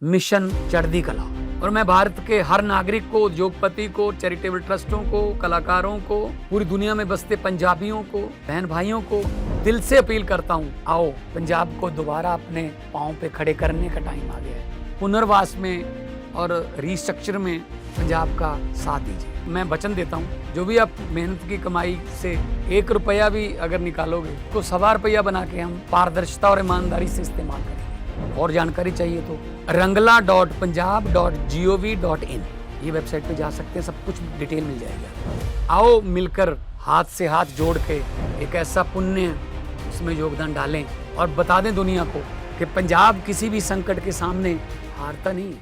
Mission चढ़ती कला। और मैं भारत के हर नागरिक को, उद्योगपति को, चैरिटेबल ट्रस्टों को, कलाकारों को, पूरी दुनिया में बसते पंजाबियों को, बहन भाइयों को दिल से अपील करता हूँ, आओ पंजाब को दोबारा अपने पाँव पे खड़े करने का टाइम आ गया है। पुनर्वास में और रिस्ट्रक्चर में पंजाब का साथ दीजिए। मैं वचन देता हूँ, जो भी आप मेहनत की कमाई से 1 रुपया भी अगर निकालोगे तो 1.25 रुपया बना के हम पारदर्शिता और ईमानदारी से इस्तेमाल करेंगे। और जानकारी चाहिए तो rangla.punjab.gov.in ये वेबसाइट पे जा सकते हैं, सब कुछ डिटेल मिल जाएगा। आओ मिलकर हाथ से हाथ जोड़ के एक ऐसा पुण्य उसमें योगदान डालें और बता दें दुनिया को कि पंजाब किसी भी संकट के सामने हारता नहीं है।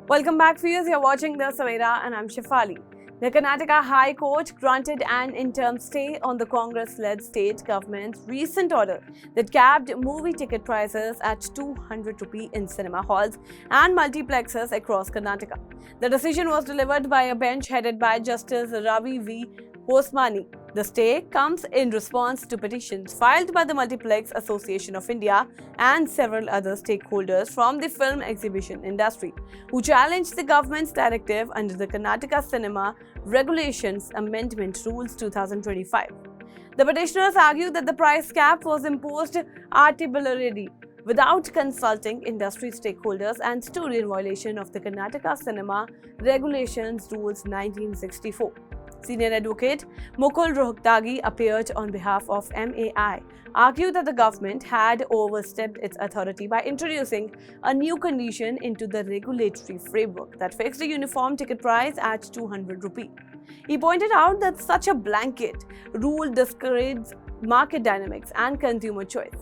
Welcome back, viewers. You're watching The Savera and I'm Shefali. The Karnataka High Court granted an interim stay on the Congress-led state government's recent order that capped movie ticket prices at 200 rupee in cinema halls and multiplexes across Karnataka. The decision was delivered by a bench headed by Justice Ravi V. Hosmani. The stay comes in response to petitions filed by the Multiplex Association of India and several other stakeholders from the film exhibition industry, who challenged the government's directive under the Karnataka Cinema Regulations Amendment Rules 2025. The petitioners argue that the price cap was imposed arbitrarily without consulting industry stakeholders and stood in violation of the Karnataka Cinema Regulations Rules 1964. Senior advocate Mukul Rohtagi appeared on behalf of MAI, argued that the government had overstepped its authority by introducing a new condition into the regulatory framework that fixed a uniform ticket price at 200 rupee. He pointed out that such a blanket rule discourages market dynamics and consumer choice.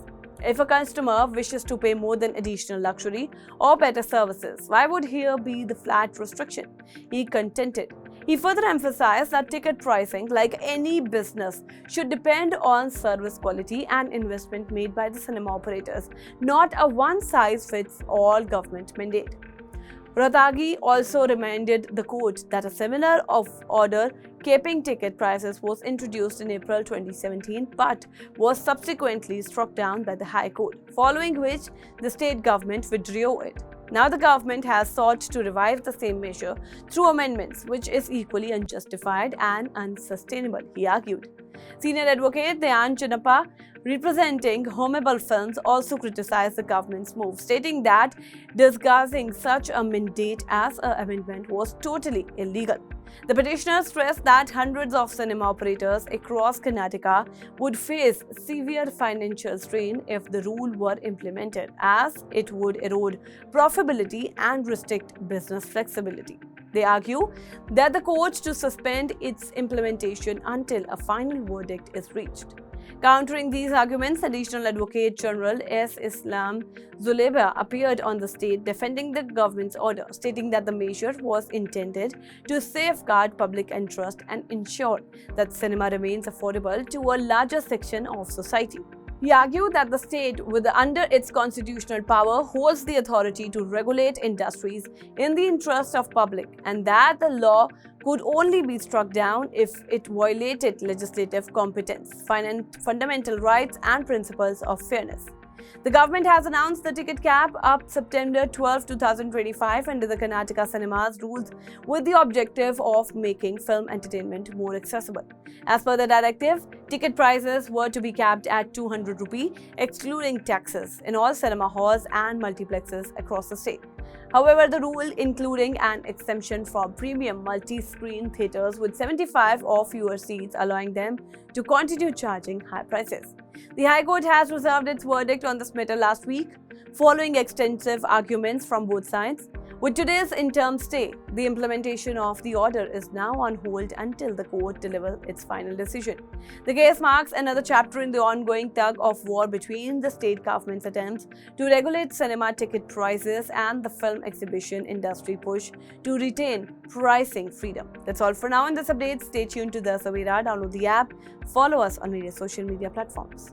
If a customer wishes to pay more than additional luxury or better services, why would here be the flat restriction? He contended. He further emphasized that ticket pricing, like any business, should depend on service quality and investment made by the cinema operators, not a one-size-fits-all government mandate. Rohtagi also reminded the court that a similar order capping ticket prices was introduced in April 2017 but was subsequently struck down by the High Court, following which the state government withdrew it. Now the government has sought to revive the same measure through amendments, which is equally unjustified and unsustainable, he argued. Senior advocate Dhyan Chinappa, representing Homable Films, also criticized the government's move, stating that discussing such a mandate as an amendment was totally illegal. The petitioners stressed that hundreds of cinema operators across Karnataka would face severe financial strain if the rule were implemented, as it would erode profitability and restrict business flexibility. They argue that the court to suspend its implementation until a final verdict is reached. Countering these arguments, Additional Advocate General S. Islam Zuleba appeared on the stage defending the government's order, stating that the measure was intended to safeguard public interest and ensure that cinema remains affordable to a larger section of society. He argued that the state, under its constitutional power, holds the authority to regulate industries in the interest of public, and that the law could only be struck down if it violated legislative competence, fundamental rights, and principles of fairness. The government has announced the ticket cap up September 12, 2025 under the Karnataka Cinemas rules with the objective of making film entertainment more accessible. As per the directive, ticket prices were to be capped at 200 rupee, excluding taxes, in all cinema halls and multiplexes across the state. However, the rule including an exemption for premium multi-screen theaters with 75 or fewer seats, allowing them to continue charging high prices. The High Court has reserved its verdict on this matter last week, following extensive arguments from both sides. With today's interim stay, the implementation of the order is now on hold until the court delivers its final decision. The case marks another chapter in the ongoing tug of war between the state government's attempts to regulate cinema ticket prices and the film exhibition industry push to retain pricing freedom. That's all for now in this update. Stay tuned to The Savera. Download the app. Follow us on various social media platforms.